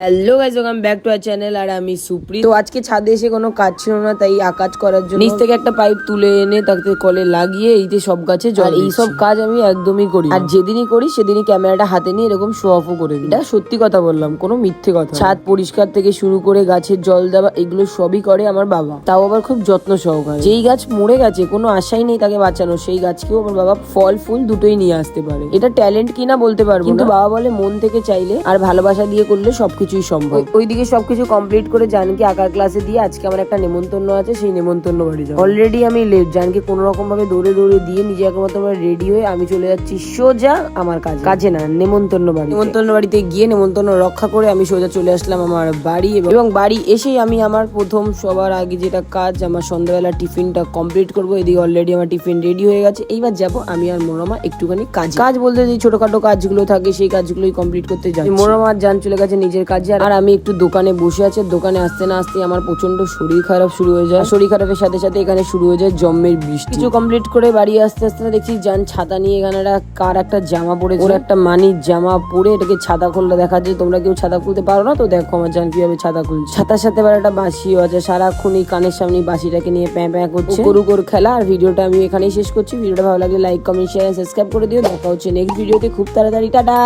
Hello guys, welcome back to our channel. আর আমি সুপ্রি। তো আজকে ছাদে এসে কোনো কাজ ছিল না, তাই কাজ করার জন্য নিচ থেকে একটা পাইপ তুলে এনে তাকে কলে লাগিয়ে এইতে সব গাছে জল। এই সব কাজ আমি একদমই করি, আর যেদিনই করি সেদিনই ক্যামেরাটা হাতে নিয়ে এরকম শো অফও করে দিই। এটা সত্যি কথা বললাম, কোনো মিথ্যে কথা। ছাদ পরিষ্কার থেকে শুরু করে গাছের জল দেওয়া, এগুলো সবই করে আমার বাবা। তাও আবার খুব যত্ন সহকারে। যেই গাছ মরে গেছে, কোনো আশাই নেই তাকে বাঁচানো, সেই গাছকেও আমার বাবা ফল ফুল দুটোই নিয়ে আসতে পারে। এটা ট্যালেন্ট কিনা বলতে পারবো, কিন্তু বাবা বলে মন থেকে চাইলে আর ভালোবাসা দিয়ে করলে সবকিছুই সম্ভব। ওইদিকে সবকিছু কমপ্লিট করে জানকি আঁকার ক্লাসে দিয়ে আজকে আমার একটা নেমন্তন্ন আছে, সেই নেমন্তন্ন বাড়ি যাবো। অলরেডি আমি লেট। জানকি কোনো রকম ভাবে দৌড়ে দৌড়ে দিয়ে নিজে একমাত্র রেডি হয়ে আমি চলে যাচ্ছি সোজা আমার কাজে না, নেমন্তন্ন বাড়ি। নেমন্তন্ন বাড়িতে গিয়ে নেমন্তন্ন রক্ষা করে আমি সোজা চলে আসলাম আমার বাড়ি, এবং বাড়ি এসেই আমি আমার প্রথম সবার আগে যেটা কাজ, আমার সন্ধ্যাবেলা টিফিনটা কমপ্লিট করবো। এদিকে অলরেডি আমার টিফিন রেডি হয়ে গেছে। এইবার যাবো আমি আর মনোরমা একটুখানি কাজ বলতে যে ছোটখাটো কাজগুলো থাকে সেই কাজগুলোই কমপ্লিট করতে যাই। মনোরমা জান চলে গেছে নিজের কাজে, আর আমি একটু দোকানে বসে আছে। দোকানে আসতে না আসতে আমার প্রচন্ড শরীর খারাপ শুরু হয়ে যায়। শরীর খারাপের সাথে সাথে এখানে শুরু হয়ে যায় জম্মের বৃষ্টি। কিছু কমপ্লিট করে বাড়ি আসতে আসতে দেখছি জান ছাতা নিয়ে এখানে কার একটা জামা পরেছে, ওর একটা মানির জামা পরে এটাকে ছাতা খুললে দেখা যায়। তোমরা কেউ ছাতা খুলতে পারো না, তো দেখো আমার জান কিভাবে ছাতা খুলছে। ছাতার সাথে এবার একটা বাঁশিও আছে, সারাক্ষণ এই কানের সামনে বাঁশিটাকে নিয়ে প্যাঁ প্যাঁ করছে। গরুর খেলা। আর ভিডিওটা আমি এখানেই শেষ করছি। ভিডিওটা ভালো লাগলে লাইক কমেন্ট শেয়ার সাবস্ক্রাইব করে দিও। দেখা হচ্ছে নেক্সট ভিডিওতে খুব তাড়াতাড়ি। টাটা।